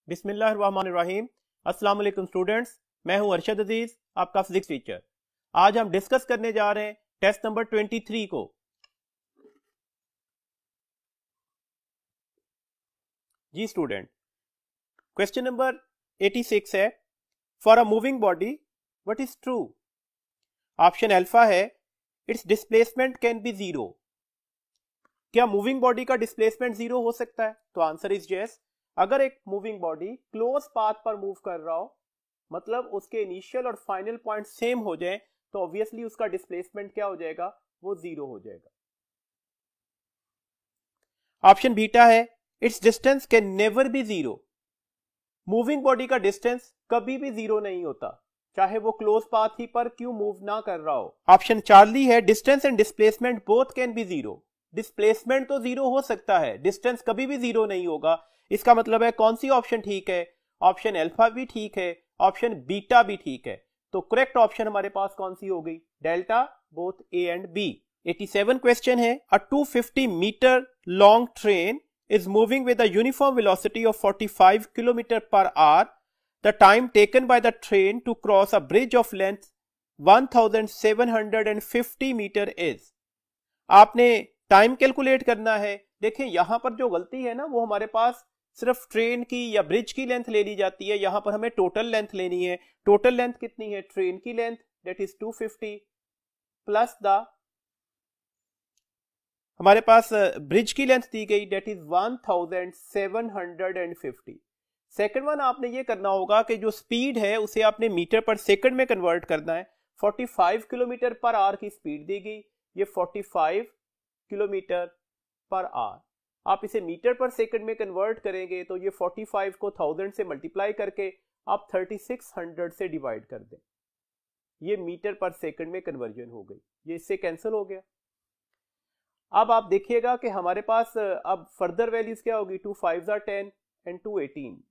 बिस्मिल्लाहिर्रहमानिर्रहीम। अस्सलाम वालेकुम स्टूडेंट्स, मैं हूं अरशद अजीज, आपका फिजिक्स टीचर। आज हम डिस्कस करने जा रहे हैं टेस्ट नंबर 23 को। जी स्टूडेंट, क्वेश्चन नंबर 86 है, for a moving body what is true? Option alpha है it's displacement can be zero. क्या मूविंग बॉडी का डिस्प्लेसमेंट जीरो हो सकता है? तो आंसर इज यस। अगर एक मूविंग बॉडी क्लोज पाथ पर मूव कर रहा हो, मतलब उसके इनिशियल और फाइनल पॉइंट सेम हो जाए, तो ऑब्वियसली उसका डिस्प्लेसमेंट क्या हो जाएगा? वो जीरो हो जाएगा। ऑप्शन बीटा है it's distance can never be zero. Moving body का डिस्टेंस कभी भी जीरो नहीं होता, चाहे वो क्लोज पाथ ही पर क्यों मूव ना कर रहा हो। ऑप्शन चार्ली है distance and displacement both can be zero. Displacement तो जीरो हो सकता है, डिस्टेंस कभी भी जीरो नहीं होगा। इसका मतलब है कौन सी ऑप्शन ठीक है? ऑप्शन अल्फा भी ठीक है, ऑप्शन बीटा भी ठीक है। तो करेक्ट ऑप्शन हमारे पास कौन सी हो गई? Delta, both A and B. 87 question है, a 250 metre long train is moving with a uniform velocity of 45 km per hour. The time taken by the train to cross a bridge of length 1750 meter is. आपने time calculate करना है। देखें यहां पर जो गलती है ना, वो हमारे पास सिर्फ ट्रेन की या ब्रिज की लेंथ ले ली जाती है। यहां पर हमें टोटल लेंथ लेनी है। टोटल लेंथ कितनी है? ट्रेन की length that is 250 plus the हमारे पास ब्रिज की लेंथ दी गई दैट इज 1750। सेकंड वन आपने ये करना होगा कि जो स्पीड है उसे आपने मीटर पर सेकंड में कन्वर्ट करना है। 45 किलोमीटर पर आवर की स्पीड दी गई, ये 45 किलोमीटर पर आवर। आप इसे मीटर पर सेकंड में कन्वर्ट करेंगे तो ये 45 को 1000 से मल्टीप्लाई करके आप 3600 से डिवाइड कर दें। ये मीटर पर सेकंड में कन्वर्जन हो गई, ये इससे कैंसिल हो गया। अब आप देखिएगा कि हमारे पास अब फर्दर वैल्यूज क्या होगी? 2 5s are 10 एंड 2 18।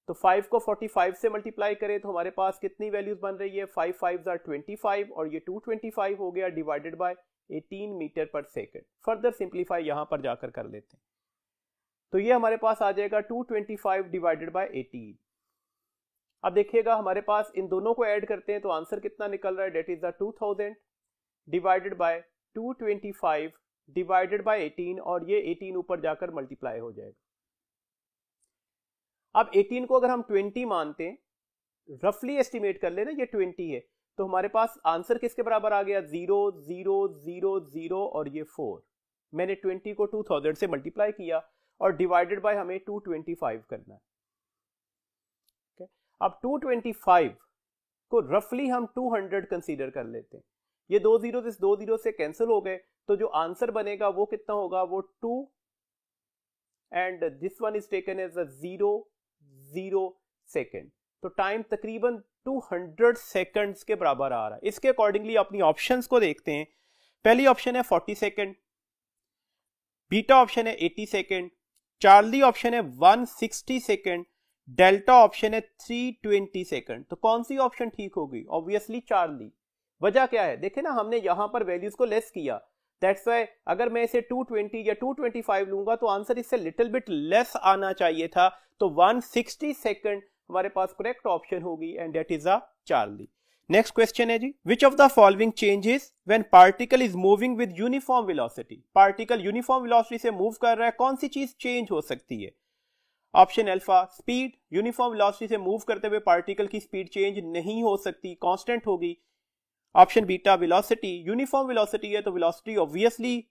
तो 5 को 45 से मल्टीप्लाई करें तो हमारे पास कितनी वैल्यूज बन रही है? 5 5s are 25 और ये 225 हो गया डिवाइडेड बाय 18 मीटर पर सेकंड। फर्दर सिंप्लीफाई यहां पर जाकर कर लेते हैं तो ये हमारे पास आ जाएगा 225 डिवाइडेड बाय 18। अब देखिएगा हमारे पास इन दोनों को ऐड करते हैं तो आंसर कितना निकल रहा है? That is the 2000 divided by 225 divided by 18 और ये 18 ऊपर जाकर मल्टीप्लाई हो जाएगा। अब 18 को अगर हम 20 मानते हैं, रफली एस्टिमेट कर लेना ये 20 है, तो हमारे पास आंसर किसके बराबर आ गया? 0 0 0 0 और ये 4। मैंने 20 को 2000 से मल्टीप्लाई किया और डिवाइडेड बाय हमें 225 करना है। okay? अब 225 को रफली हम 200 कंसीडर कर लेते हैं। ये दो जीरो से कैंसिल हो गए, तो जो आंसर बनेगा वो कितना होगा? वो 2 and this one is taken as 0 second. तो टाइम तकरीबन 200 सेकंड्स के बराबर आ रहा है। इसके अकॉर्डिंगली अपनी ऑप्शंस को देखते हैं। पहली ऑप्शन है 40 सेकंड, बीटा ऑप्शन है 80 सेकंड, चार्ली ऑप्शन है 160 सेकंड, डेल्टा ऑप्शन है 320 सेकंड। तो कौन सी ऑप्शन ठीक होगी? Obviously Charlie. वजह क्या है? देखे ना, हमने यहां पर वैल्यूज को लेस किया, दैट्स व्हाई अगर मैं इसे 220 या 225 लूंगा तो आंसर इससे लिटिल बिट लेस आना चाहिए था। तो 160 सेकंड हमारे पास करेक्ट ऑप्शन होगी and that is a Charlie. Next question है जी, which of the following changes when particle is moving with uniform velocity? Particle uniform velocity से मूव कर रहा है, कौन सी चीज चेंज हो सकती है? Option alpha, speed. Uniform velocity से मूव करते हुए पार्टिकल की स्पीड चेंज नहीं हो सकती, कांस्टेंट होगी। Option beta, velocity. Uniform velocity है तो वेलोसिटी ऑब्वियसली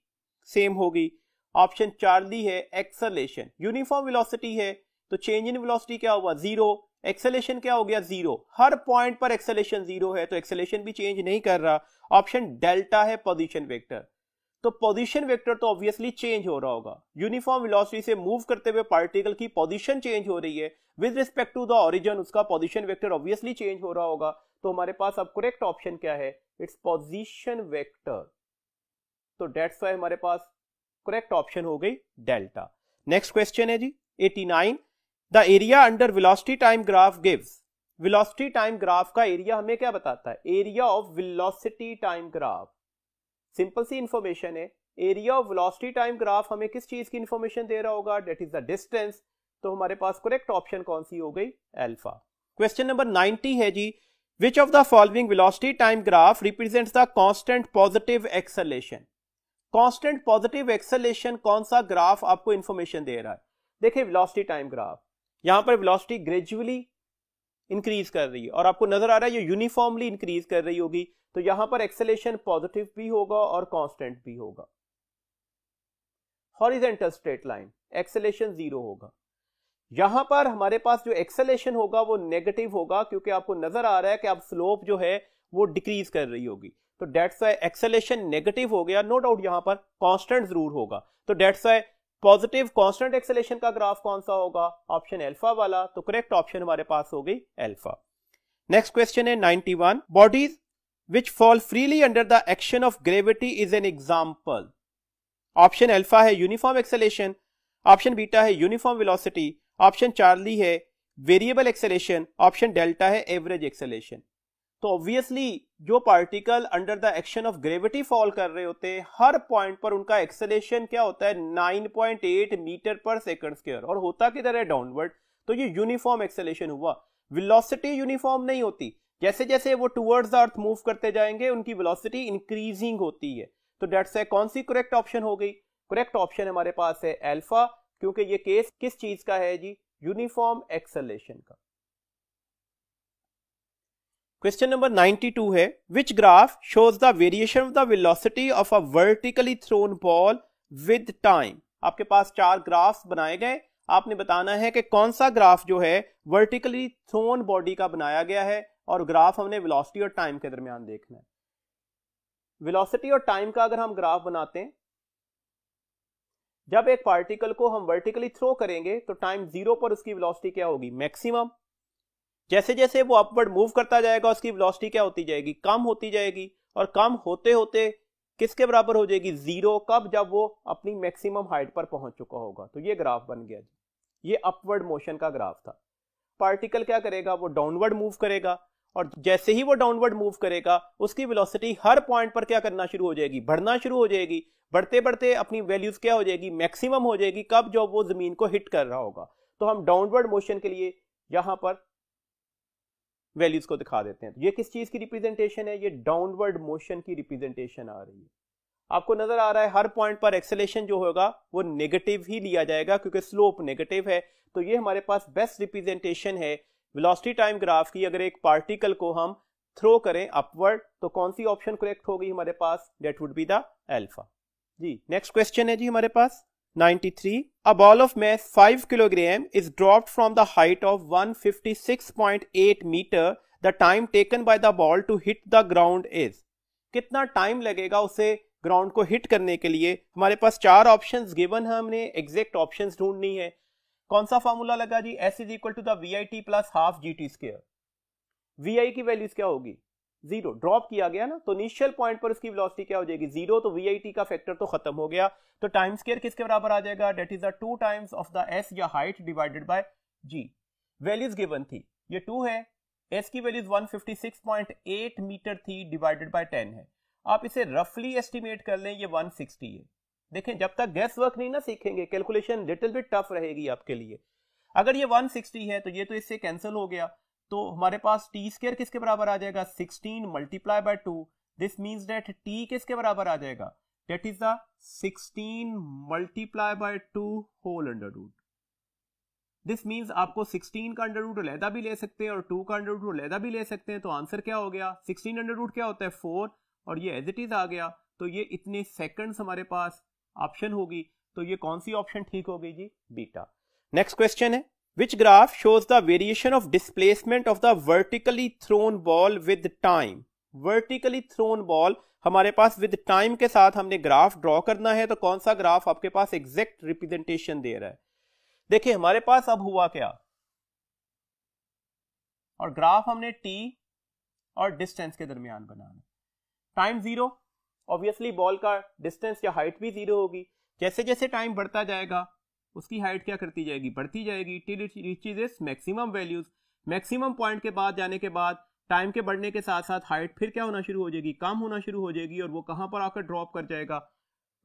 सेम होगी। ऑप्शन चार्ली है एक्सेलरेशन। यूनिफॉर्म वेलोसिटी है तो चेंज इन वेलोसिटी क्या हुआ? 0। एक्सेलरेशन क्या हो गया? 0। हर पॉइंट पर एक्सेलरेशन 0 है तो एक्सेलरेशन भी चेंज नहीं कर रहा। ऑप्शन डेल्टा है पोजीशन वेक्टर। तो पोजीशन वेक्टर तो ऑब्वियसली चेंज हो रहा होगा। यूनिफॉर्म वेलोसिटी से मूव करते हुए पार्टिकल की पोजीशन चेंज हो रही है, with respect to the origin उसका पोजीशन वेक्टर ऑब्वियसली चेंज हो रहा होगा। तो हमारे पास अब करेक्ट ऑप्शन क्या है? Its position vector. तो दैट्स व्हाई हमारे पास करेक्ट ऑप्शन हो गई डेल्टा। नेक्स्ट क्वेश्चन है जी 89, the area under velocity time graph gives. Velocity time graph का एरिया हमें क्या बताता है? Area of velocity time graph. Simple सी इंफॉर्मेशन है। Area of velocity time graph हमें किस चीज की इंफॉर्मेशन दे रहा होगा? That is the distance. तो हमारे पास करेक्ट ऑप्शन कौन सी हो गई? अल्फा। क्वेश्चन नंबर 90 है जी, which of the following velocity time graph represents the constant positive acceleration? Constant positive acceleration कौन सा ग्राफ आपको इंफॉर्मेशन दे रहा है? देखिए वेलोसिटी टाइम ग्राफ, यहां पर वेलोसिटी ग्रेजुअली इंक्रीज कर रही है और आपको नजर आ रहा है ये यूनिफॉर्मली इंक्रीज कर रही होगी, तो यहां पर एक्सेलेरेशन पॉजिटिव भी होगा और कांस्टेंट भी होगा। हॉरिजॉन्टल स्ट्रेट लाइन एक्सेलेरेशन 0 होगा। यहां पर हमारे पास जो एक्सेलेरेशन होगा वो नेगेटिव होगा, क्योंकि आपको नजर आ रहा है कि अब स्लोप जो है वो डिक्रीज कर रही होगी, तो डेट्स वाई एक्सेलेरेशन नेगेटिव हो गया। नो डाउट यहां पर कांस्टेंट जरूर होगा, तो that's why positive constant acceleration का ग्राफ कौन सा होगा? ऑप्शन अल्फा वाला। तो करेक्ट ऑप्शन हमारे पास हो गई अल्फा। नेक्स्ट क्वेश्चन है 91, bodies which fall freely under the action of gravity is an example. Option alpha है यूनिफॉर्म एक्सेलेरेशन, ऑप्शन बीटा है यूनिफॉर्म वेलोसिटी, ऑप्शन चार्ली है वेरिएबल एक्सेलेरेशन, ऑप्शन डेल्टा है average acceleration. तो obviously जो particle under the action of gravity fall कर रहे होते हैं, हर पॉइंट पर उनका एक्सेलेरेशन क्या होता है? 9.8 मीटर पर सेकंड स्क्वायर, और होता किधर है? डाउनवर्ड। तो ये यूनिफॉर्म एक्सेलेरेशन हुआ। वेलोसिटी यूनिफॉर्म नहीं होती, जैसे जैसे वो टुवर्ड्स द अर्थ मूव करते जाएंगे उनकी वेलोसिटी इंक्रीजिंग होती है। तो डेट्स है कौन सी करेक्ट ऑप्शन हो गई? करेक्ट ऑप्शन हमारे पास है अल्फा, क्योंकि ये केस किस चीज का है जी? यूनिफॉर्म एक्सेलेरेशन का। क्वेश्चन नंबर 92 है, which graph shows the variation of the velocity of a vertically thrown ball with time. आपके पास 4 ग्राफ्स बनाए गए, आपने बताना है कि कौन सा ग्राफ जो है वर्टिकली थ्रोन बॉडी का बनाया गया है, और ग्राफ हमने वेलोसिटी और टाइम के दरमियान देखना है। वेलोसिटी और टाइम का अगर हम ग्राफ बनाते हैं, जब एक पार्टिकल को हम वर्टिकली थ्रो करेंगे तो टाइम 0 पर उसकी वेलोसिटी क्या होगी? मैक्सिमम। जैसे जैसे वो अपवर्ड मूव करता जाएगा उसकी वेलोसिटी क्या होती जाएगी? कम होती जाएगी, और कम होते होते किसके बराबर हो जाएगी? 0। कब? जब वो अपनी मैक्सिमम हाइट पर पहुंच चुका होगा। तो ये ग्राफ बन गया जी, ये अपवर्ड मोशन का ग्राफ था। पार्टिकल क्या करेगा? वो डाउनवर्ड मूव करेगा, और जैसे ही वो डाउनवर्ड मूव करेगा उसकी वेलोसिटी हर पॉइंट पर क्या करना शुरू हो जाएगी? बढ़ना शुरू हो जाएगी। बढ़ते बढ़ते अपनी वैल्यूज क्या हो जाएगी? मैक्सिमम हो जाएगी। कब? जब वो जमीन को हिट कर रहा होगा। तो हम डाउनवर्ड मोशन के लिए यहां पर वैल्यूज को दिखा देते हैं। तो ये किस चीज की रिप्रेजेंटेशन है? ये डाउनवर्ड मोशन की रिप्रेजेंटेशन आ रही है। आपको नजर आ रहा है हर पॉइंट पर एक्सेलेरेशन जो होगा वो नेगेटिव ही लिया जाएगा, क्योंकि स्लोप नेगेटिव है। तो ये हमारे पास बेस्ट रिप्रेजेंटेशन है वेलोसिटी टाइम ग्राफ की। अगर एक पार्टिकल को हम थ्रो करें अपवर्ड, तो कौन सी ऑप्शन करेक्ट होगी हमारे पास? That would be the alpha जी। नेक्स्ट क्वेश्चन है जी हमारे पास 93, a ball of mass 5 kilogram is dropped from the height of 156.8 meter. The time taken by the ball to hit the ground is। कितना time लगेगा उसे ground को hit करने के लिए? हमारे पास 4 ऑप्शंस गिवन है, हमने एग्जैक्ट ऑप्शंस ढूंढनी है। कौन सा फॉर्मूला लगा जी? S is equal to the VIT plus half GT square. VI की वैल्यूज क्या होगी? 0। ड्रॉप किया गया ना, तो इनिशियल पॉइंट पर उसकी वेलोसिटी क्या हो जाएगी? 0। तो VIT का फैक्टर तो खत्म हो गया। तो टाइम स्क्वायर किसके बराबर आ जाएगा? That is the 2 times of the S या height divided by G। Values given थी, ये 2 है, S की वैल्यूज 156.8 मीटर थी, डिवाइडेड बाय 10 है। आप इसे रफली एस्टिमेट कर लें, ये 160 है। देखें, जब तक गैस वर्क नहीं ना सीखेंगे कैलकुलेशन लिटिल बिट टफ रहेगी आपके लिए। अगर ये 160 है तो ये तो इससे कैंसिल हो गया, तो हमारे पास टी स्क्वायर किसके बराबर आ जाएगा? 16 multiply by 2। This means that T किसके बराबर आ जाएगा? That is the 16 multiply by 2 whole under root. This means आपको 16 का अंडर रूट अलहदा भी ले सकते हैं और 2 का अंडर रूट अलहदा भी ले सकते हैं। तो आंसर क्या हो गया? 16 अंडर रूट क्या होता है? 4, और ये एज इट इज आ गया। तो ये इतने सेकंड्स हमारे पास ऑप्शन होगी। तो ये कौन सी ऑप्शन ठीक हो गई जी? बीटा। नेक्स्ट क्वेश्चन है, which graph shows the variation of displacement of the vertically thrown ball with time। vertically thrown ball हमारे पास with time के साथ हमने ग्राफ ड्रॉ करना है, तो कौन सा ग्राफ आपके पास एग्जैक्ट रिप्रेजेंटेशन दे रहा है? देखिए हमारे पास अब हुआ क्या, और ग्राफ हमने t और डिस्टेंस के दरमियान बनाना। टाइम 0, ऑब्वियसली बॉल का डिस्टेंस या हाइट भी 0 होगी। जैसे जैसे टाइम बढ़ता जाएगा उसकी हाइट क्या करती जाएगी? बढ़ती जाएगी, till it reaches its maximum values. Maximum point के बाद जाने के बाद टाइम के बढ़ने के साथ साथ हाइट फिर क्या होना शुरू हो जाएगी? कम होना शुरू हो जाएगी, और वो कहां पर आकर ड्रॉप कर जाएगा?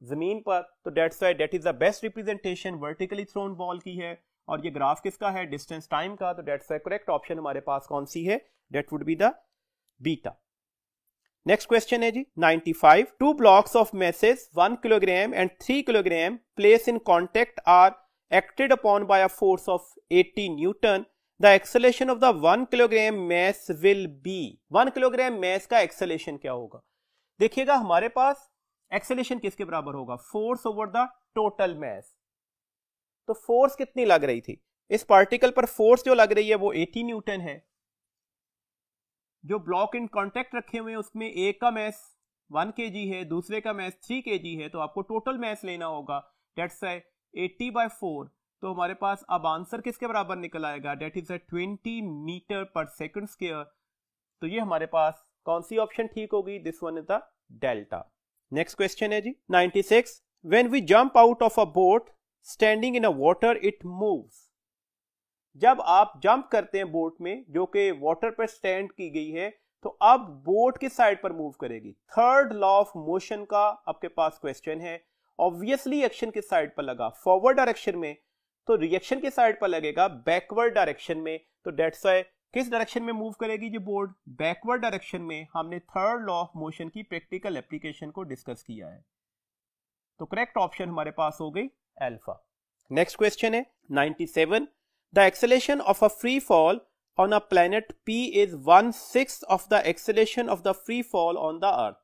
जमीन पर। तो that's why that is the best representation vertically thrown ball की है। और ये ग्राफ किसका है, डिस्टेंस टाइम का, तो दैट्स करेक्ट ऑप्शन हमारे पास कौन सी है, that would be the beta. Next question है जी 95, two blocks of masses 1 kilogram and 3 kilogram place in contact are acted upon by a force of 80 Newton, the acceleration of the 1 kilogram mass will be, 1 kilogram mass का acceleration क्या होगा। देखिएगा हमारे पास acceleration किसके बराबर होगा, force over the total mass। तो force कितनी लग रही थी, इस पार्टिकल पर force जो लग रही है वो 80 न्यूटन है। जो ब्लॉक इन कॉन्टेक्ट रखे हुए हैं उसमें एक का mass 1 kg है, दूसरे का mass 3 kg है, तो आपको total mass लेना होगा, that's 80/4। तो हमारे पास अब आंसर किसके बराबर निकल आएगा, डेट इज 20 मीटर पर सेकंड स्क्वायर। तो ये हमारे पास कौन सी ऑप्शन ठीक होगी, this one is the delta. Next question है जी 96, when we jump out of a boat standing in a water it moves. जब आप जंप करते हैं बोट में जो कि वाटर पर स्टैंड की गई है, तो अब बोट किस साइड पर मूव करेगी, थर्ड लॉ ऑफ मोशन का आपके पास क्वेश्चन है। ऑब्वियसली एक्शन किस साइड पर लगा, फॉरवर्ड डायरेक्शन में, तो रिएक्शन किस साइड पर लगेगा, बैकवर्ड डायरेक्शन में। तो दैट्स व्हाई किस डायरेक्शन में मूव करेगी जी बोर्ड, बैकवर्ड डायरेक्शन में। हमने थर्ड लॉ ऑफ मोशन की प्रैक्टिकल एप्लीकेशन को डिस्कस किया है, तो करेक्ट ऑप्शन हमारे पास हो गई अल्फा। नेक्स्ट क्वेश्चन है 97, the acceleration of a free fall on a planet P is 1/6 of the acceleration of the free fall on the earth.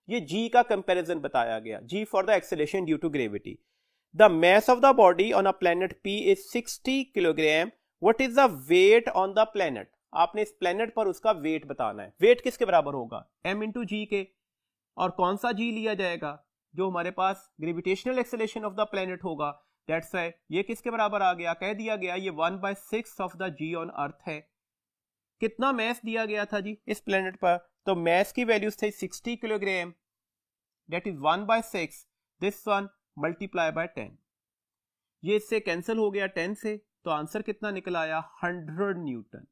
ये G का कंपैरिजन बताया गया, G for the acceleration due to gravity. The mass of the body on a planet P is 60 kilogram, what is the weight on the planet. आपने इस planet पर उसका wait बताना है, वेट किसके बराबर होगा, m इंटू जी के, और कौन सा G लिया जाएगा, जो हमारे पास gravitational acceleration of the planet होगा, दैट्स व्हाई ये किसके बराबर आ गया, कह दिया गया ये 1/6 of the G on earth है। कितना मैस दिया गया था जी इस प्लेनेट पर, तो मैस की वैल्यूज थे 60 kilogram, that is 1/6, this one multiply by 10। ये इससे कैंसिल हो गया 10 से, तो आंसर कितना निकल आया 100 न्यूटन।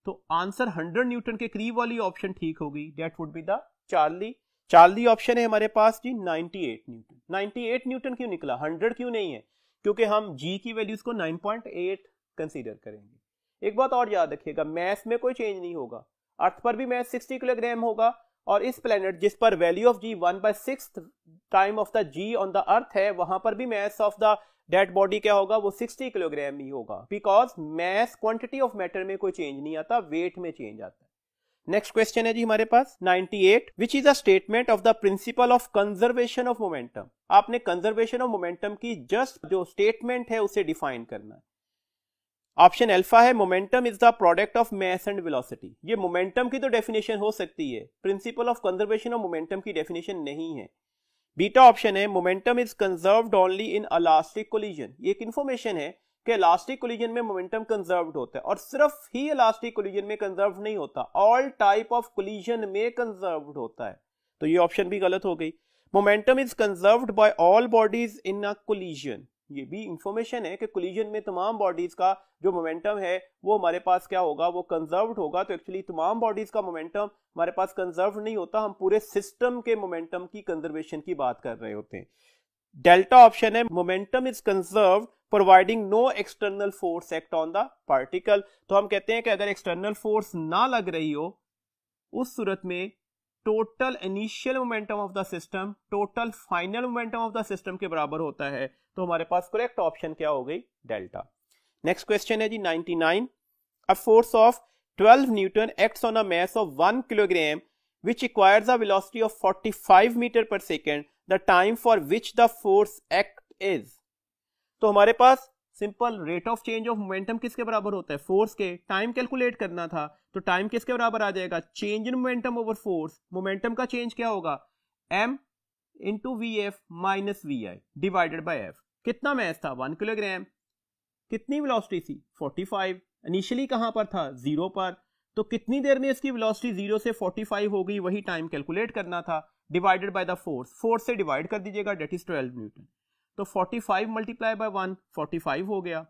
तो आंसर 100 न्यूटन के करीब वाली ऑप्शन ठीक होगी, that would be the Charlie. Charlie option है हमारे पास जी 98 न्यूटन। 98 न्यूटन क्यों निकला, 100 क्यों नहीं है, क्योंकि हम जी की वैल्यूज को 9.8 कंसीडर करेंगे। एक बात और याद रखिएगा, मैस में कोई चेंज नहीं होगा, अर्थ पर भी मैस 60 किलोग्राम होगा, और इस प्लेनेट जिस पर value of G 1/6 time of the G on the earth है, वहां पर भी mass of the dead body क्या होगा, वो 60 किलोग्राम ही होगा, because mass quantity of matter में कोई चेंज नहीं आता, वेट में चेंज आता है। नेक्स्ट क्वेश्चन है जी हमारे पास 98, which is a statement of the principle of conservation of momentum. आपने कंजर्वेशन ऑफ मोमेंटम की जस्ट जो स्टेटमेंट है उसे डिफाइन करना है। ऑप्शन अल्फा है, momentum is the product of mass and velocity. ये मोमेंटम की तो डेफिनेशन हो सकती है, principle of conservation of momentum की डेफिनेशन नहीं है। बीटा ऑप्शन है, momentum is conserved only in elastic collision. ये एक इंफॉर्मेशन है कि इलास्टिक कोलिजन में मोमेंटम कंजर्व्ड होता है, और सिर्फ ही इलास्टिक कोलिजन में कंजर्व्ड नहीं होता, ऑल टाइप ऑफ कोलिजन में कंजर्व्ड होता है, तो ये ऑप्शन भी गलत हो गई। Momentum is conserved by all bodies in a collision, ये भी इंफॉर्मेशन है कि कोलिजन में तमाम बॉडीज का जो मोमेंटम है वो हमारे पास क्या होगा, वो कंजर्व्ड होगा। तो एक्चुअली तमाम बॉडीज का मोमेंटम हमारे पास कंजर्व नहीं होता, हम पूरे सिस्टम के मोमेंटम की कंजर्वेशन की बात कर रहे होते हैं। डेल्टा ऑप्शन है, momentum is conserved providing no external force act on the particle. तो हम कहते हैं कि अगर एक्सटर्नल फोर्स ना लग रही हो, उस सूरत में total initial momentum of the system total final momentum of the system के बराबर होता है। तो हमारे पास करेक्ट ऑप्शन क्या हो गई, डेल्टा। नेक्स्ट क्वेश्चन है जी 99, a force of 12 newton acts on a mass of 1 kilogram which requires a velocity of 45 metre पर second, the time for which the force act is। तो हमारे पास simple rate of change of momentum किसके बराबर होता है, force के। Time calculate करना था, तो टाइम किसके बराबर आ जाएगा, change in momentum over force. Momentum का चेंज क्या होगा, m into V F minus V I divided by F. कितना मैस था 1 किलोग्राम, कितनी वेलोसिटी थी 45, इनिशियली कहां पर था 0 पर, तो कितनी देर में इसकी वेलोसिटी 0 से 45 हो गई, वही टाइम कैलकुलेट करना था, divided by the force. Force से डिवाइड कर दीजिएगा, डेट इज 12 न्यूटन। तो 45 मल्टीप्लाई बाय 1 45 हो गया,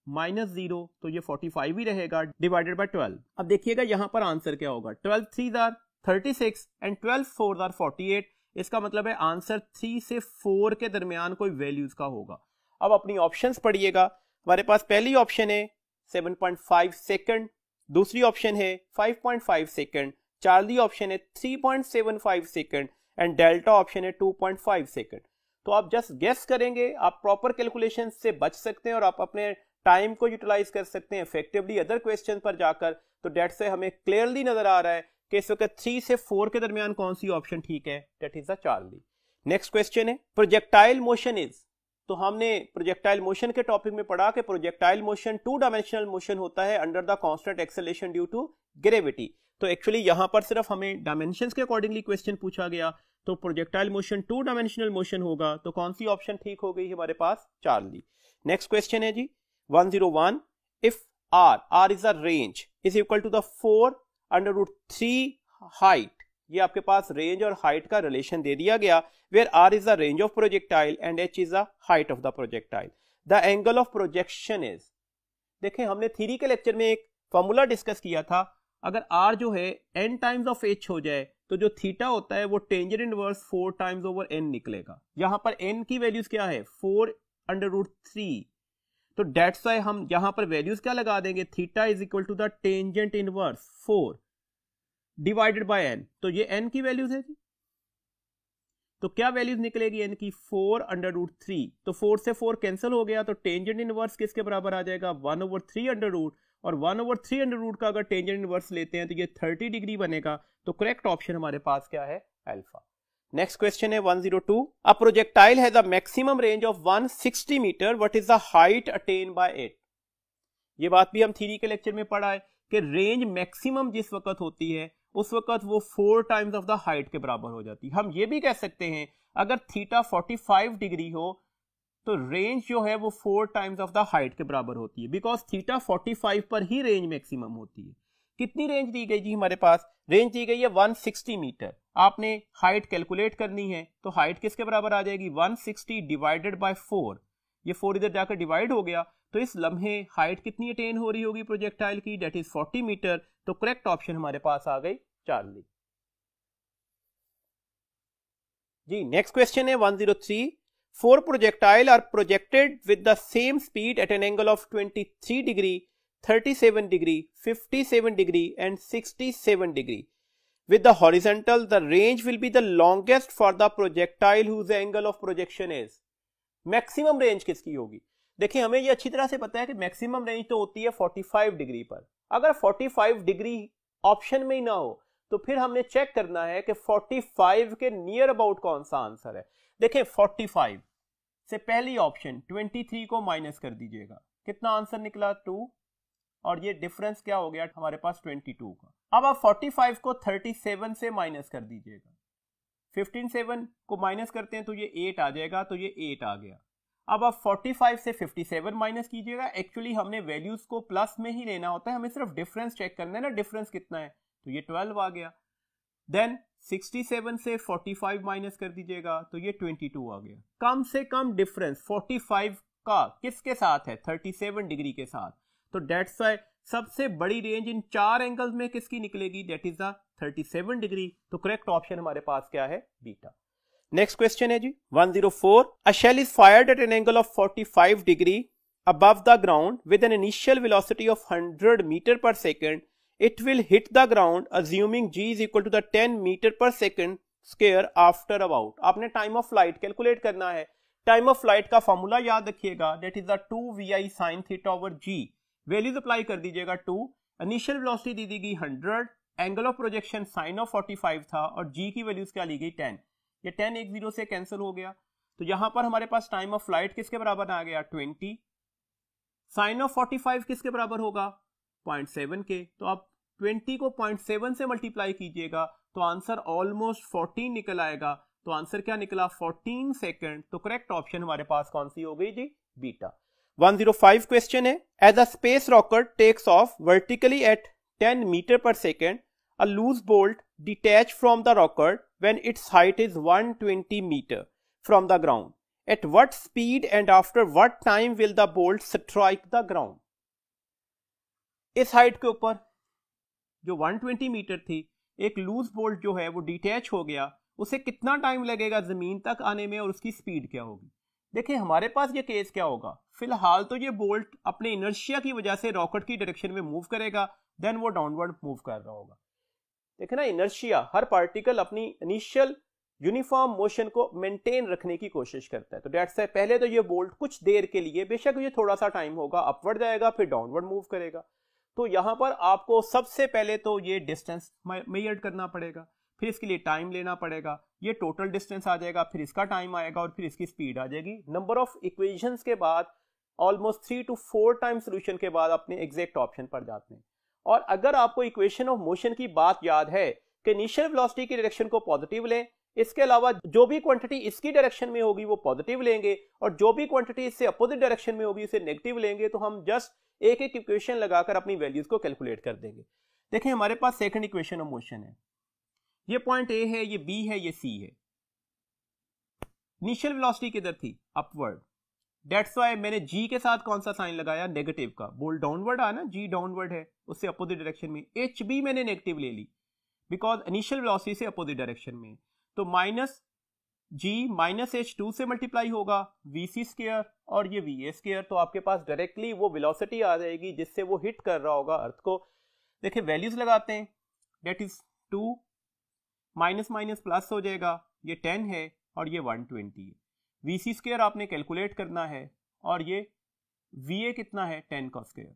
माइनस 0 तो ये 45 ही रहेगा, डिवाइडेड बाय 12। अब देखिएगा यहां पर आंसर क्या होगा, 12 3 आर 36 एंड 12 4 आर 48। इसका मतलब है आंसर 3 से 4 के दरमियान कोई वैल्यूज का होगा। अब अपनी ऑप्शंस पढ़िएगा, हमारे पास पहली ऑप्शन है 7.5 सेकंड, दूसरी ऑप्शन है 5.5 सेकंड, चार्ली ऑप्शन है 3.75 सेकंड एंड डेल्टा ऑप्शन है 2.5 सेकंड। तो आप जस्ट गेस करेंगे, आप प्रॉपर कैलकुलेशन से बच सकते हैं और आप अपने टाइम को यूटिलाइज कर सकते हैं इफेक्टिवली अदर क्वेश्चन पर जाकर। तो डेट से हमें क्लियरली नजर आ रहा है कि इस वक्त 3 से 4 के दरमियान कौन सी ऑप्शन ठीक है, that is the Charlie. Next question है प्रोजेक्टाइल मोशन इज। तो हमने प्रोजेक्टाइल मोशन के टॉपिक में पढ़ा कि प्रोजेक्टाइल मोशन 2 डायमेंशनल मोशन होता है under the constant acceleration due to gravity. तो एक्चुअली यहां पर सिर्फ हमें डायमेंशंस के अकॉर्डिंगली क्वेश्चन पूछा गया, तो प्रोजेक्टाइल मोशन 2 डायमेंशनल मोशन होगा, तो कौन सी ऑप्शन ठीक हो गई हमारे पास, चार्ली। नेक्स्ट क्वेश्चन है जी 101, if r is a range is equal to the 4√3 height. ये आपके पास रेंज और हाइट का रिलेशन दे दिया गया, where r is the range of projectile and h is the height of the projectile. The angle of projection is, देखें हमने थ्योरी के लेक्चर में एक फॉर्मूला डिस्कस किया था, अगर r जो है n टाइम्स ऑफ h हो जाए तो जो थीटा होता है वो tangent inverse 4 times over n निकलेगा। यहां पर n की वैल्यूज क्या है 4√3, तो डेट्स वाई हम यहां पर वैल्यूज क्या लगा देंगे, theta is equal to the tangent inverse 4 divided by n। तो ये n की वैल्यूज है जी, तो क्या वैल्यूज निकलेगी n की 4√3, तो 4 से 4 कैंसिल हो गया, तो टेंजेंट इनवर्स किसके बराबर आ जाएगा 1/3 अंडर रूट, और 1/3 अंडर रूट का अगर टेंजेंट इनवर्स लेते हैं तो ये 30 डिग्री बनेगा। तो करेक्ट ऑप्शन हमारे पास क्या है, अल्फा। नेक्स्ट क्वेश्चन है 102, a projectile has a maximum range of 160 metre, what is the height attain by it. ये बात भी हम थ्योरी के लेक्चर में पढ़ा है कि रेंज मैक्सिमम जिस वक्त होती है उस वक्त वो 4 टाइम्स ऑफ द हाइट के बराबर हो जाती है। हम ये भी कह सकते हैं अगर थीटा 45 डिग्री हो तो रेंज जो है वो 4 टाइम्स ऑफ द हाइट के बराबर होती है, बिकॉज थीटा 45 पर ही रेंज मैक्सिमम होती है। कितनी रेंज दी गई जी हमारे पास, रेंज दी गई है 160 मीटर। आपने हाइट कैलकुलेट करनी है, तो हाइट किसके बराबर आ जाएगी 160 डिवाइडेड बाय 4, ये 4 इधर जाकर डिवाइड हो गया, तो इस लम्हे हाइट कितनी अटेन हो रही होगी प्रोजेक्टाइल की, डेट इज 40 मीटर। तो करेक्ट ऑप्शन हमारे पास आ गई चार्ली जी। नेक्स्ट क्वेश्चन है 103, 4 projectile are projected with the same speed at an angle of 23 degree, 37 degree, 57 degree and 67 degree. With the horizontal, the range will be the longest for the projectile whose angle of projection is. Maximum range किसकी होगी, देखिए हमें ये अच्छी तरह से पता है कि मैक्सिमम रेंज तो होती है 45 डिग्री पर। अगर 45 डिग्री ऑप्शन में ही ना हो तो फिर हमने चेक करना है कि 45 के नियर अबाउट कौन सा आंसर है। देखिए 45 से पहली ऑप्शन 23 को माइनस कर दीजिएगा, कितना आंसर निकला 2, और ये डिफरेंस क्या हो गया हमारे पास 22 का। अब आप 45 को 37 से माइनस कर दीजिएगा, 15 7 को माइनस करते हैं तो ये 8 आ जाएगा, तो ये 8 आ गया। अब आप 45 से 57 माइनस कीजिएगा, एक्चुअली हमने वैल्यूज को प्लस में ही लेना होता है, हमें सिर्फ डिफरेंस चेक करना है ना, डिफरेंस कितना है, तो ये 12 आ गया। देन 67 से 45 माइनस कर दीजिएगा तो ये 22 आ गया। कम से कम डिफरेंस 45 का किसके साथ है, 37 डिग्री के साथ। तो डेट्स व्हाई सबसे बड़ी रेंज इन 4 एंगल्स में किसकी निकलेगी, डेट इज द 37 डिग्री। तो करेक्ट ऑप्शन हमारे पास क्या है, बीटा। नेक्स्ट क्वेश्चन है जी 104, a shell is fired at an angle of 45 degree above the ground with an initial velocity of 100 meter per second. It will hit the ground assuming g is equal to the 10 meter per second square after about. आपने time of flight calculate करना है। Time of flight का formula याद रखिएगा, that is the 2vi sin theta over g। Values apply कर दीजिएगा 2, initial velocity दी दी गई 100, angle of projection sine of 45 था और g की वैल्यूज क्या ली गई 10। ये 10 एक 0 से कैंसिल हो गया, तो यहां पर हमारे पास टाइम ऑफ फ्लाइट किसके बराबर आ गया 20, साइन ऑफ 45 किसके बराबर होगा 0.7 के, तो आप 20 को 0.7 से मल्टीप्लाई कीजिएगा तो आंसर ऑलमोस्ट 14 निकल आएगा। तो आंसर क्या निकला 14 सेकंड। तो करेक्ट ऑप्शन हमारे पास कौन सी हो गई जी, बीटा। 105 क्वेश्चन है, as a space rocket takes off vertically at 10 metre पर second, a loose bolt detach from the rocket when its height is 120 metre from the ground, at what speed and after what time will the bolt strike the ground। इस height के ऊपर जो 120 metre थी, एक loose bolt जो है वो detach हो गया, उसे कितना टाइम लगेगा जमीन तक आने में और उसकी स्पीड क्या होगी। देखिए हमारे पास ये केस क्या होगा, फिलहाल तो ये बोल्ट अपने इनर्शिया की वजह से रॉकेट की डायरेक्शन में मूव करेगा, देन वो डाउनवर्ड मूव कर रहा होगा। देखिए ना, इनर्शिया, हर पार्टिकल अपनी इनिशियल यूनिफॉर्म मोशन को मेंटेन रखने की कोशिश करता है। तो डेट्स से पहले तो ये बोल्ट कुछ देर के लिए, बेशक ये थोड़ा सा टाइम होगा, अपवर्ड जाएगा फिर डाउनवर्ड मूव करेगा। तो यहां पर आपको सबसे पहले तो ये डिस्टेंस मेजर करना पड़ेगा, फिर इसके लिए टाइम लेना पड़ेगा, ये टोटल डिस्टेंस आ जाएगा, फिर इसका टाइम आएगा और फिर इसकी स्पीड आ जाएगी। नंबर ऑफ इक्वेशंस के बाद ऑलमोस्ट 3 to 4 टाइम सोल्यूशन के बाद अपने एग्जैक्ट ऑप्शन पर जाते हैं। और अगर आपको इक्वेशन ऑफ मोशन की बात याद है कि इनिशियल वेलोसिटी की डायरेक्शन को पॉजिटिव लें, इसके अलावा जो भी क्वांटिटी इसकी डायरेक्शन में होगी वो पॉजिटिव लेंगे, और जो भी क्वांटिटी इससे अपोजिट डायरेक्शन में होगी उसे नेगेटिव लेंगे, तो हम जस्ट एक एक इक्वेशन लगाकर अपनी वैल्यूज को कैलकुलेट कर देंगे। देखिए हमारे पास सेकंड इक्वेशन ऑफ मोशन है, ये पॉइंट ए है, ये बी है, ये सी है। इनिशियल वेलोसिटी किधर थी, अपवर्ड, दैट्स व्हाई मैंने जी के साथ कौन सा साइन लगाया, नेगेटिव का। बोल्ट डाउनवर्ड आ ना, जी डाउनवर्ड है, उससे अपोजिट डायरेक्शन में। एच बी मैंने नेगेटिव ले ली बिकॉज इनिशियल वेलोसिटी से अपोजिट डायरेक्शन में। तो माइनस जी माइनस एच 2 से मल्टीप्लाई होगा वी सी स्क्वायर और ये वी ए स्क्वायर, तो आपके पास डायरेक्टली वो वेलोसिटी आ जाएगी जिससे वो हिट कर रहा होगा अर्थ को। देखिए वैल्यूज लगाते हैं, that is 2 minus minus plus हो जाएगा, ये 10 है और ये 120 है। वी सी स्क्वायर आपने कैलकुलेट करना है और ये वी ए कितना है, 10 का स्क्वायर,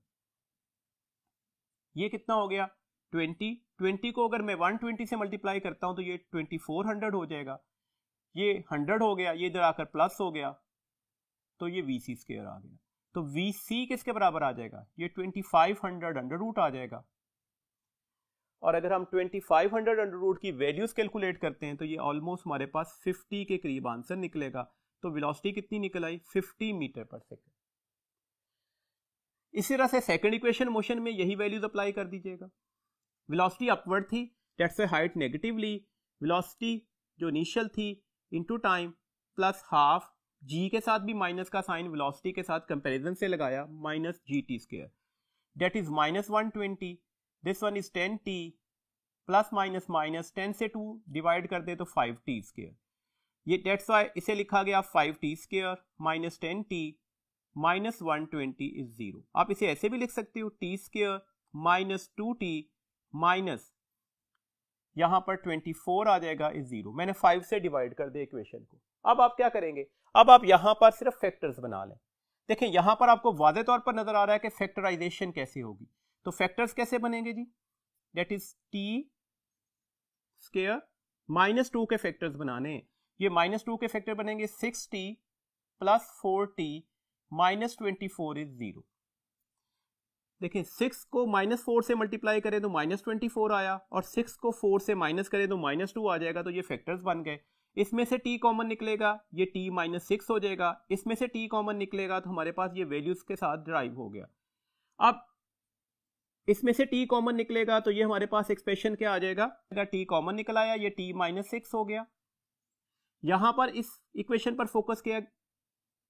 ये कितना हो गया 20। 20 को अगर मैं 120 से मल्टीप्लाई करता हूं तो ये 2400 हो जाएगा, ये 100 हो गया, ये इधर आकर प्लस हो गया, तो ये वी सी स्क्वायर आ गया। तो वी सी किसके बराबर आ जाएगा, ये 2500 अंडर रूट आ जाएगा। और अगर हम 2500 अंडर रूट की वैल्यूज कैलकुलेट करते हैं तो ये ऑलमोस्ट हमारे पास 50 के करीब आंसर निकलेगा। तो वेलोसिटी कितनी निकल आई, 50 मीटर पर सेकंड। इसी तरह से सेकंड इक्वेशन मोशन में यही वैल्यूज अप्लाई कर दीजिएगा। वेलोसिटी अपवर्ड थी, that's why height negatively, velocity जो इनिशियल थी इनटू टाइम प्लस हाफ, जी के साथ भी माइनस का साइन वेलोसिटी के साथ कंपैरिजन से लगाया, minus G T square, that is minus 120। This one is 10t plus minus minus 10 से 2 डिवाइड कर दे तो 5t स्क्वायर, ये दैट्स व्हाई इसे लिखा गया 5t square minus 10t minus 120 is 0। आप इसे ऐसे भी लिख सकते हो, t square minus 2t minus यहां पर 24 आ जाएगा इज 0। मैंने 5 से डिवाइड कर दिया इक्वेशन को। अब आप क्या करेंगे, अब आप यहां पर सिर्फ फैक्टर्स बना लें। देखें यहां पर आपको वादे तौर पर नजर आ रहा है कि फैक्टराइजेशन कैसे होगी। तो फैक्टर्स कैसे बनेंगे जी, that is T square minus 2 के फैक्टर्स बनाने, ये माइनस 2 के फैक्टर बनेंगे 6t plus 4t minus 24 is 0। देखिए 6 को माइनस 4 से मल्टीप्लाई करें तो माइनस 24 आया, और 6 को 4 से माइनस करें तो माइनस 2 आ जाएगा, तो ये फैक्टर्स बन गए। इसमें से t कॉमन निकलेगा, ये t माइनस 6 हो जाएगा, इसमें से t कॉमन निकलेगा तो हमारे पास ये वैल्यूज के साथ ड्राइव हो गया। अब इसमें से t कॉमन निकलेगा तो ये हमारे पास एक्सप्रेशन क्या आ जाएगा, अगर t कॉमन निकल आया ये t माइनस 6 हो गया। यहां पर इस इक्वेशन पर फोकस किया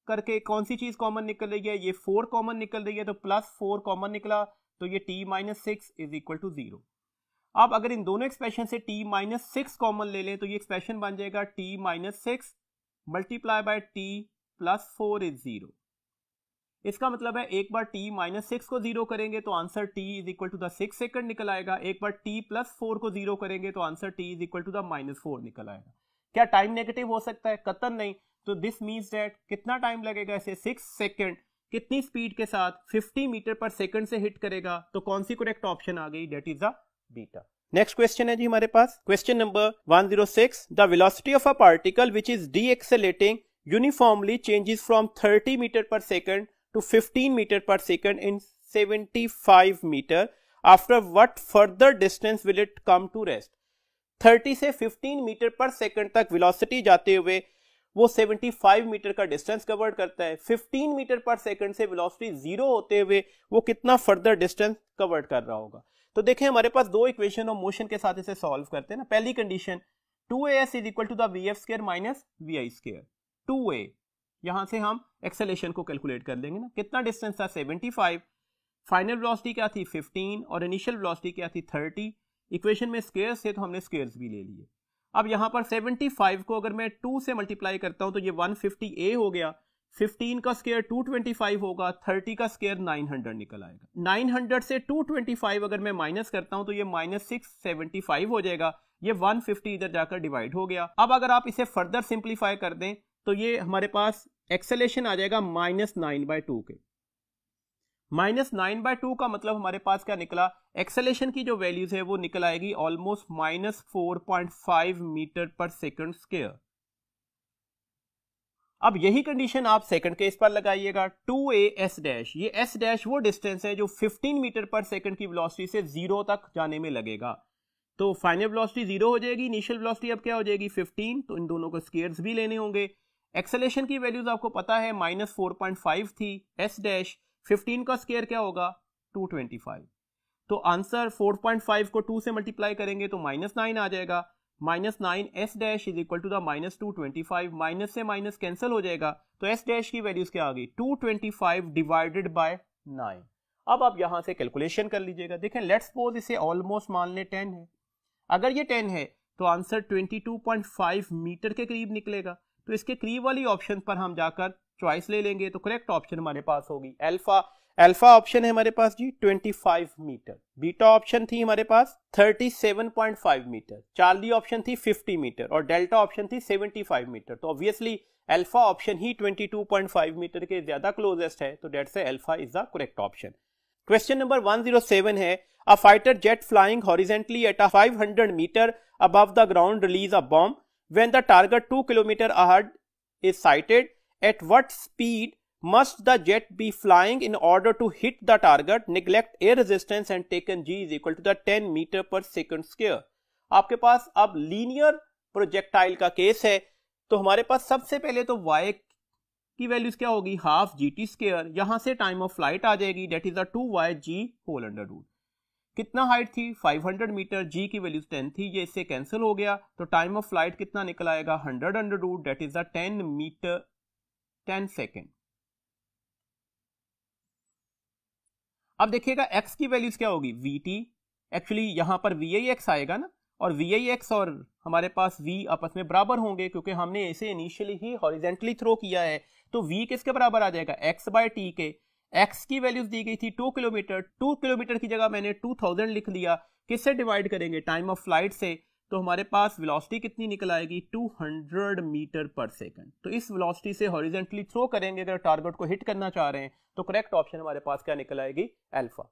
करके कौन सी चीज कॉमन निकल रही है, ये 4 कॉमन निकल रही है, तो प्लस 4 कॉमन निकला तो ये t minus 6 is equal to 0। अब अगर इन दोनों एक्सप्रेशन से t माइनस 6 कॉमन ले लें तो ये एक्सप्रेशन बन जाएगा t minus 6 multiply by t plus 4 is 0। इसका मतलब है एक बार t माइनस 6 को 0 करेंगे तो answer t is equal to the 6 second निकल आएगा, एक बार t प्लस 4 को 0 करेंगे तो answer t is equal to the minus 4 निकल आएगा। क्या टाइम नेगेटिव हो सकता है, कतन नहीं। तो दिस मींस दैट कितना टाइम लगेगा इसे, 6 सेकंड, कितनी स्पीड के साथ, 50 मीटर पर सेकंड से हिट करेगा, तो कौन सी करेक्ट ऑप्शन आ गई, that is the beta. Next question है जी हमारे पास, question number 106, the velocity of a particle which is decelerating uniformly changes from 30 metre पर second to 15 meter per second in 75 meter. After what further distance will it come to rest? 30 से 15 metre पर second तक velocity जाते हुए वो 75 metre का distance cover करता है। 15 मीटर पर सेकंड से वेलोसिटी 0 होते हुए वो कितना फर्दर डिस्टेंस कवर कर रहा होगा। तो देखें हमारे पास दो इक्वेशन ऑफ मोशन के साथ इसे सॉल्व करते हैं ना। पहली condition 2as is equal to the V F square minus V I square, 2a, यहां से हम एक्सेलेरेशन को कैलकुलेट कर लेंगे ना, कितना डिस्टेंस था 75, फाइनल वेलोसिटी क्या थी 15 और इनिशियल वेलोसिटी क्या थी 30। इक्वेशन में स्क्वायर्स थे तो हमने स्क्वायर्स भी ले लिए। अब यहां पर 75 को अगर मैं 2 से मल्टीप्लाई करता हूं तो ये 150a हो गया, 15 का स्क्वायर 225 होगा, 30 का स्क्वायर 900 निकल आएगा। 900 से 225 अगर मैं माइनस करता हूं तो ये -675 हो जाएगा, ये 150 इधर जाकर डिवाइड हो गया। अब अगर आप इसे फर्दर सिंप्लीफाई कर दें तो ये हमारे पास एक्सेलेरेशन आ जाएगा -9/2 के। -9/2 का मतलब हमारे पास क्या निकला, एक्सेलेरेशन की जो वैल्यूज है वो निकल आएगी ऑलमोस्ट -4.5 मीटर पर सेकंड स्क्वायर। अब यही कंडीशन आप सेकंड केस पर लगाइएगा। 2a s', ये s' वो डिस्टेंस है जो 15 मीटर पर सेकंड की वेलोसिटी से 0 तक जाने में लगेगा। तो फाइनल वेलोसिटी 0 हो जाएगी, इनिशियल वेलोसिटी अब क्या हो जाएगी 15, तो इन दोनों को स्क्वायर्स भी लेने होंगे। एक्सेलेरेशन की वैल्यूज आपको पता है -4.5 थी, s', 15 का स्क्वायर क्या होगा 225। तो आंसर 4.5 को 2 से मल्टीप्लाई करेंगे तो -9 आ जाएगा। -9 s' is equal to the -225, minus से माइनस कैंसिल हो जाएगा, तो s' की वैल्यूज क्या आ गई 225 डिवाइडेड बाय 9। अब आप यहां से कैलकुलेशन कर लीजिएगा। देखें लेट्स सपोज इसे ऑलमोस्ट मान ले 10 है, अगर ये 10 है तो आंसर 22.5 मीटर के करीब निकलेगा। तो इसके करीब वाली ऑप्शन पर हम जाकर चॉइस ले लेंगे, तो करेक्ट ऑप्शन हमारे पास होगी अल्फा ऑप्शन है हमारे पास जी 25 मीटर, बीटा ऑप्शन थी हमारे पास 37.5 मीटर, चार्ली ऑप्शन थी 50 मीटर और डेल्टा ऑप्शन थी 75 मीटर। तो ऑब्वियसली अल्फा ऑप्शन ही 22.5 मीटर के ज्यादा क्लोजेस्ट है, तो that's alpha is the correct option. Question number 107 है, a fighter jet flying horizontally at a 500 meter above the ground release a bomb when the target 2 km ahead is sighted. At what speed must the jet be flying in order to hit the target? Neglect air resistance and taken g is equal to the 10 meter per second square. आपके पास अब linear projectile का case है, तो हमारे पास सबसे पहले तो y की वैल्यूज क्या होगी हाफ gt स्क्वायर, यहां से टाइम ऑफ फ्लाइट आ जाएगी, that is the 2yg whole under root. कितना हाइट थी 500 मीटर, g की वैल्यूज 10 थी, ये इससे कैंसिल हो गया, तो टाइम ऑफ फ्लाइट कितना निकल आएगा 100 under root, that is the 10 metre 10 second. अब देखिएगा x की वैल्यूज क्या होगी vt, एक्चुअली यहां पर vix आएगा ना, और vix और हमारे पास v आपस में बराबर होंगे क्योंकि हमने इसे इनिशियली ही हॉरिजेंटली थ्रो किया है, तो v किसके बराबर आ जाएगा x/t के। x की वैल्यूज दी गई थी 2 किलोमीटर, 2 किलोमीटर की जगह मैंने 2000 लिख दिया, किससे डिवाइड करेंगे टाइम ऑफ फ्लाइट से, तो हमारे पास वेलोसिटी कितनी निकल आएगी 200 मीटर पर सेकंड। तो इस वेलोसिटी से हॉरिजेंटली थ्रो करेंगे अगर टारगेट को हिट करना चाह रहे हैं, तो करेक्ट ऑप्शन हमारे पास क्या निकल आएगी अल्फा।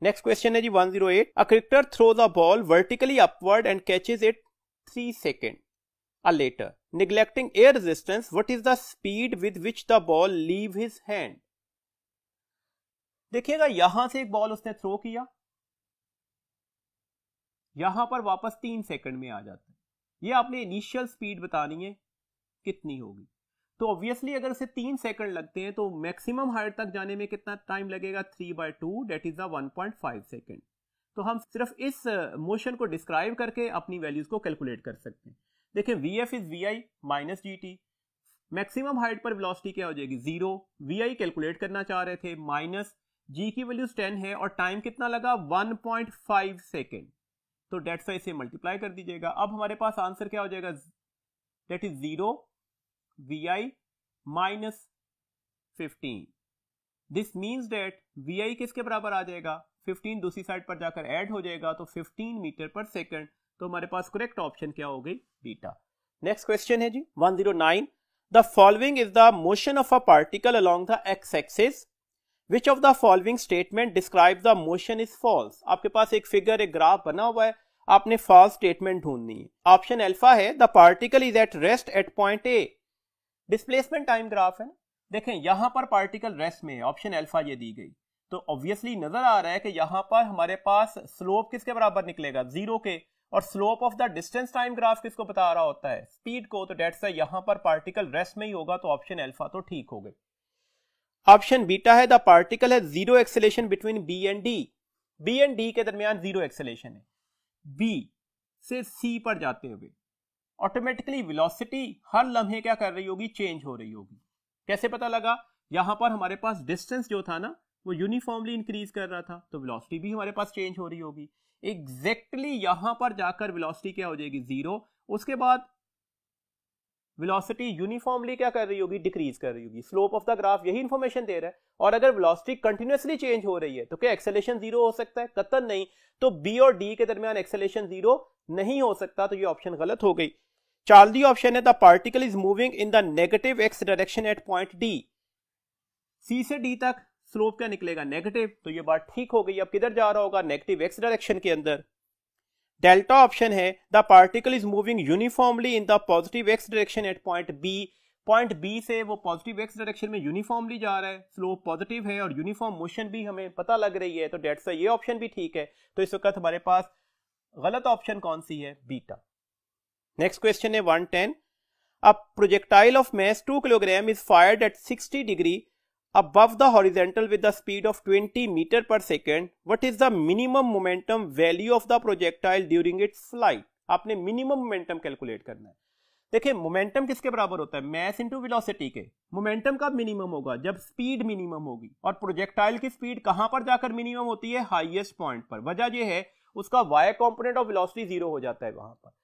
नेक्स्ट क्वेश्चन है जी 108, a cricketer throws a ball vertically upward and catches it 3 second later, neglecting air resistance, what is the speed with which the ball leave his hand? देखिएगा यहां से एक बॉल उसने थ्रो किया, यहां पर वापस 3 सेकंड में आ जाता है, ये आपने इनिशियल स्पीड बतानी है कितनी होगी। तो ऑब्वियसली अगर उसे 3 सेकंड लगते हैं तो मैक्सिमम हाइट तक जाने में कितना टाइम लगेगा 3/2, डेट इज द 1.5 सेकंड। तो हम सिर्फ इस मोशन को डिस्क्राइब करके अपनी वैल्यूज को कैलकुलेट कर सकते हैं। देखिए vf is vi minus gt, maximum height पर वेलोसिटी क्या हो जाएगी 0, vi कैलकुलेट करना चाह रहे थे, माइनस g की वैल्यूज 10 है और टाइम कितना लगा 1.5 सेकेंड, तो डेट्स इसे मल्टीप्लाई कर दीजिएगा। अब हमारे पास आंसर क्या हो जाएगा, that is 0 vi minus 15, this means that vi किसके बराबर आ जाएगा 15 दूसरी साइड पर जाकर ऐड हो जाएगा, तो 15 मीटर पर सेकेंड, तो हमारे पास करेक्ट ऑप्शन क्या हो गई बीटा। नेक्स्ट क्वेश्चन है जी 109, the following is the motion of a particle along the X axis, which of the following statement describe the motion is false. आपके पास एक फिगर एक ग्राफ बना हुआ है, आपने फॉल्स स्टेटमेंट ढूंढनी है। ऑप्शन अल्फा है the particle is at rest at point A, displacement time graph है ना, देखें यहां पर पार्टिकल रेस्ट में है, ऑप्शन अल्फा ये दी गई, तो ऑब्वियसली नजर आ रहा है कि यहां पर हमारे पास स्लोप किसके बराबर निकलेगा 0 के, और slope of the distance time graph किसको बता रहा होता है स्पीड को, तो डेट्स यहां पर पार्टिकल रेस्ट में ही होगा, तो ऑप्शन अल्फा तो ठीक हो गई। ऑप्शन बीटा है द पार्टिकल है zero acceleration between B and D, B and D के दरमियान जीरो एक्सेलेरेशन है, बी से सी पर जाते हुए ऑटोमेटिकली वेलोसिटी हर लम्हे क्या कर रही होगी चेंज हो रही होगी। कैसे पता लगा, यहां पर हमारे पास डिस्टेंस जो था ना वो यूनिफॉर्मली इंक्रीज कर रहा था, तो वेलोसिटी भी हमारे पास चेंज हो रही होगी। एग्जैक्टली यहां पर जाकर वेलोसिटी क्या हो जाएगी 0, उसके बाद वेलोसिटी यूनिफॉर्मली क्या कर रही होगी, डिक्रीज कर रही होगी। स्लोप ऑफ द ग्राफ यही इंफॉर्मेशन दे रहा है। और अगर वेलोसिटी कंटिन्यूअसली चेंज हो रही है तो क्या एक्सेलेरेशन जीरो हो सकता है? कतई नहीं। तो बी और डी के दरमियान एक्सेलेरेशन जीरो नहीं हो सकता, तो ये ऑप्शन गलत हो गई। चार्ली ऑप्शन है the particle is moving in the negative X direction at point D. C से डी तक स्लोप क्या निकलेगा, नेगेटिव, तो ये बात ठीक हो गई। अब किधर जा रहा होगा, नेगेटिव एक्स डायरेक्शन के अंदर। डेल्टा ऑप्शन है the particle is moving uniformly in the positive X direction at point B. Point B से वो पॉजिटिव एक्स डायरेक्शन में यूनिफॉर्मली जा रहा है, स्लोप पॉजिटिव है और यूनिफॉर्म मोशन भी हमें पता लग रही है, तो डेट्स ये ऑप्शन भी ठीक है। तो इस वक्त हमारे पास गलत ऑप्शन कौन सी है, बीटा। नेक्स्ट क्वेश्चन है 110। A projectile of mass 2 kilogram is fired eight 60 degree above the horizontal with the speed of 20 meter per second. What is the minimum momentum value of the projectile during its flight? आपने minimum momentum calculate करना है। देखिए momentum किसके बराबर होता है, mess into velocity के। Momentum कब मिनिमम होगा, जब स्पीड मिनिमम होगी। और प्रोजेक्टाइल की स्पीड कहां पर जाकर मिनिमम होती है, हाईएस्ट पॉइंट पर। वजह यह है उसका Y component of velocity zero हो जाता है वहां पर।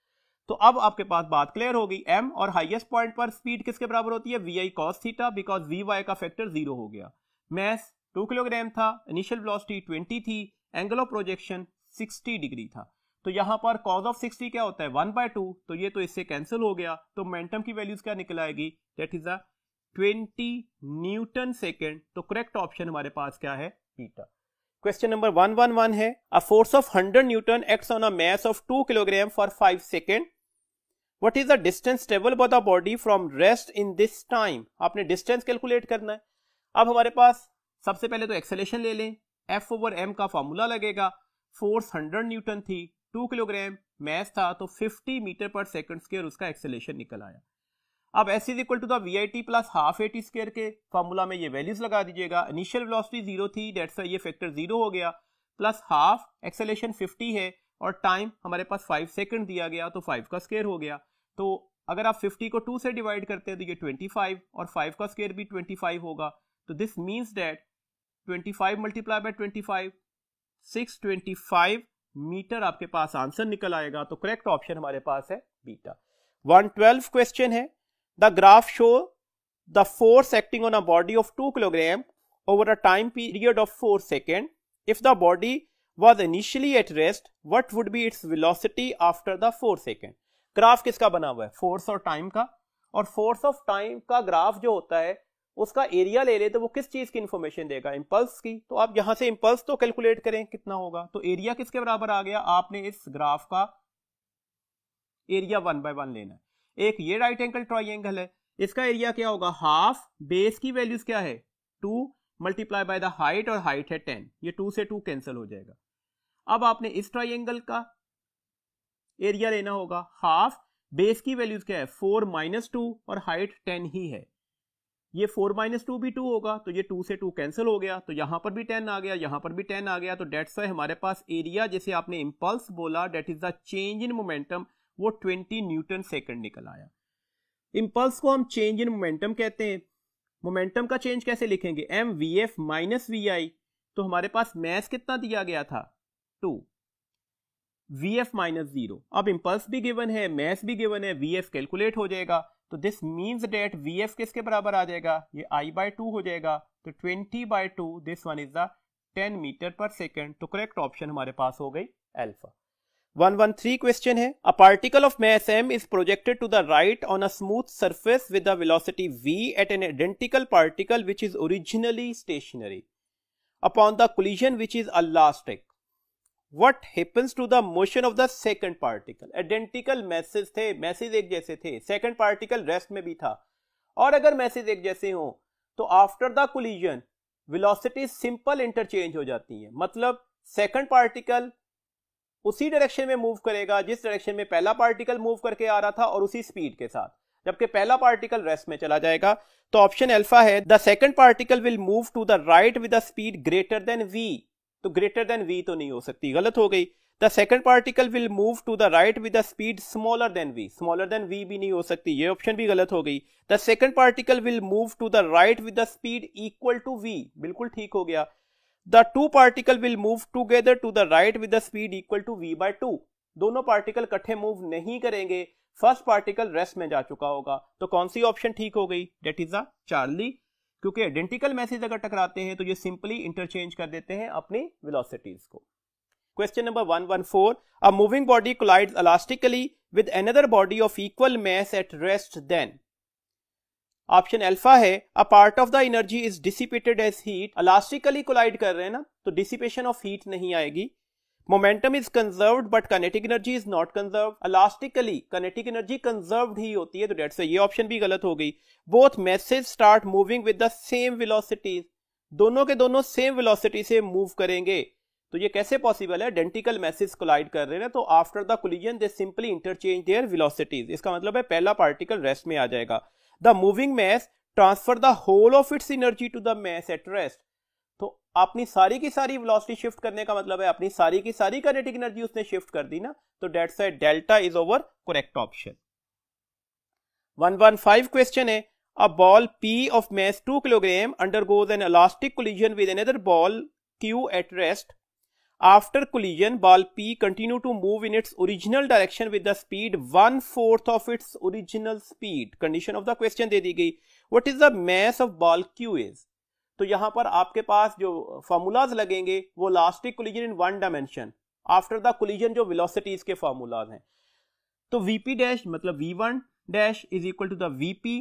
तो अब आपके पास बात क्लियर हो गई। एम और हाईएस्ट पॉइंट पर स्पीड किसके बराबर होती है, V I cos theta, because V Y का फैक्टर जीरो हो गया। मैस 2 किलोग्राम था, इनिशियल वेलोसिटी 20 थी, एंगल ऑफ प्रोजेक्शन 60 डिग्री था। तो यहां पर कॉस ऑफ 60 क्या होता है, 1/2, तो ये तो इससे कैंसिल हो गया। तो मोमेंटम की वैल्यूज क्या निकल आएगी, दैट इज 20 न्यूटन सेकेंड। तो करेक्ट ऑप्शन हमारे पास क्या है, बीटा। क्वेश्चन नंबर 111 है अ force of 100 Newton acts on a mass of 2 kilogram for 5 second. What is the distance traveled by the body from rest in this time? आपने distance calculate करना है। अब हमारे पास सबसे पहले तो एक्सेलेरेशन ले लें, F ओवर m का फॉर्मूला लगेगा। फोर्स 100 न्यूटन थी, 2 किलोग्राम मास था, तो 50 मीटर पर सेकंड स्क्वायर उसका एक्सेलेरेशन निकल आया। अब S is equal to the V I T plus half AT square के फॉर्मूला में ये वैल्यूज लगा दीजिएगा। इनिशियल वेलोसिटी जीरो थी, डेट्स ये फैक्टर जीरो हो गया, प्लस हाफ एक्सेलेरेशन 50 है और टाइम हमारे पास 5 सेकंड दिया गया, तो 5 का स्क्वायर हो गया। तो अगर आप 50 को 2 से डिवाइड करते हैं तो ये 25 और 5 का स्क्वायर भी 25 होगा। तो this means that 25 multiply by 25 625 metre आपके पास आंसर निकल आएगा। तो करेक्ट ऑप्शन हमारे पास है बीटा। 112 क्वेश्चन है the graph show the force acting on a body of 2 kilogram over a time period of 4 second. If the body was initially at rest, what would be its velocity after the 4 second? Graph किसका बना हुआ है, force और time का। और force of time का graph जो होता है उसका एरिया ले ले तो वो किस चीज की इंफॉर्मेशन देगा, इंपल्स की। तो आप यहां से इंपल्स तो कैलकुलेट करें कितना होगा। तो एरिया किसके बराबर आ गया, आपने इस ग्राफ का एरिया 1/1 लेना है। एक ये राइट एंगल ट्राइंगल है, इसका एरिया क्या होगा, हाफ, बेस की वैल्यूज क्या है 2 मल्टीप्लाई बाय द हाइट, और हाइट है 10, ये 2 से 2 कैंसिल हो जाएगा। अब आपने इस ट्राइंगल का एरिया लेना होगा, हाफ, बेस की वैल्यूज क्या है 4 - 2 और हाइट 10 ही है। ये 4 - 2 भी 2 होगा, तो ये 2 से 2 कैंसिल हो गया, तो यहां पर भी 10 आ गया, यहां पर भी 10 आ गया। तो डेट्स वाई हमारे पास एरिया जैसे आपने इंपल्स बोला, that is the change in momentum, वो 20 न्यूटन सेकंड निकल आया। इंपल्स को हम चेंज इन मोमेंटम कहते हैं। मोमेंटम का चेंज कैसे लिखेंगे, M V F minus V I. तो हमारे पास मैस कितना दिया गया था 2, Vf - 0। अब इंपल्स भी गिवन है, मैस भी गिवन है, Vf कैलकुलेट हो जाएगा। तो दिस मींस दैट Vf किसके बराबर आ जाएगा, ये I/2 हो जाएगा। तो 20/2, this one is the 10 metre पर सेकेंड। तो करेक्ट ऑप्शन हमारे पास हो गई अल्फा। 113 क्वेश्चन है a particle of mass m is projected to the right on a smooth surface with the velocity v at an identical particle which is originally stationary upon the collision which is elastic. What happens to the motion of the second particle? Identical masses थे, masses एक जैसे थे, second particle rest में भी था। और अगर masses एक जैसे हो तो after the collision velocity simple interchange हो जाती है। मतलब second particle उसी डायरेक्शन में मूव करेगा जिस डायरेक्शन में पहला पार्टिकल मूव करके आ रहा था और उसी स्पीड के साथ, जबकि पहला पार्टिकल रेस्ट में चला जाएगा। तो ऑप्शन अल्फा है the second particle will move to the right with the speed greater than v। तो ग्रेटर देन v तो नहीं हो सकती, गलत हो गई। The second particle will move to the right with the speed smaller than v, smaller than v भी नहीं हो सकती, ये ऑप्शन भी गलत हो गई। The second particle will move to the right with the speed equal to v, बिल्कुल ठीक हो गया। The two particle will move together to the right with the speed equal to v/2। दोनों पार्टिकल इकट्ठे मूव नहीं करेंगे, first particle rest में जा चुका होगा। तो कौन सी ऑप्शन ठीक हो गई? डेट इज द चार्ली, क्योंकि आइडेंटिकल मैसेज अगर टकराते हैं तो ये सिंपली इंटरचेंज कर देते हैं अपनी वेलोसिटीज को। Question number 114, a moving body collides elastically with another body of equal mass at rest, then option alpha है a part of the energy is dissipated as heat. Elastically collide कर रहे हैं ना, तो डिसिपेशन ऑफ हीट नहीं आएगी। Momentum is conserved but kinetic energy is not conserved. Elastically kinetic energy conserved ही होती है, तो डेट्स ये ऑप्शन भी गलत हो गई। Both message start moving with the same velocities, दोनों के दोनों सेम वेलोसिटी से मूव करेंगे, तो ये कैसे पॉसिबल है? आइडेंटिकल मैसेज कोलाइड कर रहे हैं, तो after the collision they simply interchange their velocities. इसका मतलब है पहला पार्टिकल रेस्ट में आ जाएगा। The moving mass transfer the whole of its energy to the mass at rest, तो अपनी सारी की सारी वेलोसिटी शिफ्ट करने का मतलब है अपनी सारी की सारी काइनेटिक एनर्जी उसने शिफ्ट कर दी ना, तो that's why delta is our correct option. 115 question है a ball P of mass 2 kg undergoes an elastic collision with another ball Q at rest. After collision, ball P continue to move in its original direction with the speed 1/4 of its original speed. Condition of the question दे दी गई, what is the mass of ball Q is? तो यहां पर आपके पास जो formulas लगेंगे वो elastic collision in one dimension after the collision जो velocities के फॉर्मूलाज हैं। तो वीपी डैश मतलब v1 dash is equal to the VP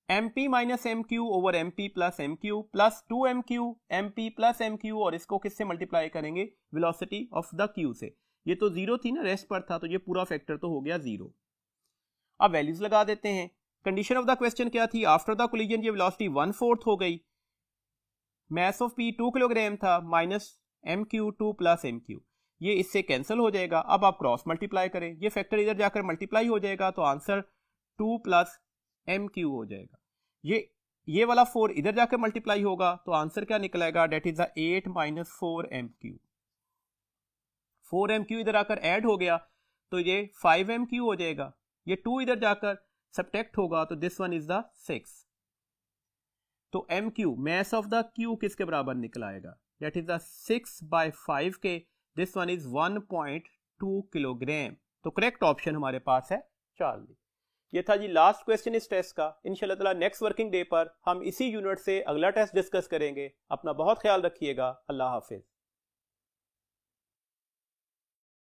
mp minus mq over mp plus mq plus 2mq mp plus mq, और इसको किससे multiply करेंगे? Velocity of the q से। ये तो जीरो थी ना, रेस्ट पर था, तो ये पूरा फैक्टर तो हो गया जीरो। अब वैल्यूज लगा देते हैं। कंडीशन ऑफ द क्वेश्चन क्या थी? आफ्टर द कोलिजन ये वेलोसिटी 1/4 हो गई, मास ऑफ P 2 किलोग्राम था, माइनस mq 2 प्लस mq, ये इससे कैंसिल हो जाएगा। अब आप क्रॉस मल्टीप्लाई करें, ये फैक्टर इधर जाकर मल्टीप्लाई हो जाएगा, तो आंसर 2 प्लस mq हो जाएगा। ये वाला 4 इधर जाकर मल्टीप्लाई होगा, तो आंसर क्या निकलेगा? Date is the 8 minus 4mq। 4mq इधर आकर ऐड हो गया, तो ये 5mq हो जाएगा। ये 2 इधर जाकर सब्ट्रैक्ट होगा, तो दिस वन इज द 6। तो mq mass of the q किसके बराबर निकल आएगा? That is the 6/5 के, this one is 1.2 किलोग्राम। तो करेक्ट ऑप्शन हमारे पास है चार्ली। ये था जी लास्ट क्वेश्चन इस टेस्ट का। इंशाल्लाह ताला नेक्स्ट वर्किंग डे पर हम इसी यूनिट से अगला टेस्ट डिस्कस करेंगे। अपना बहुत ख्याल रखिएगा। अल्लाह हाफिज।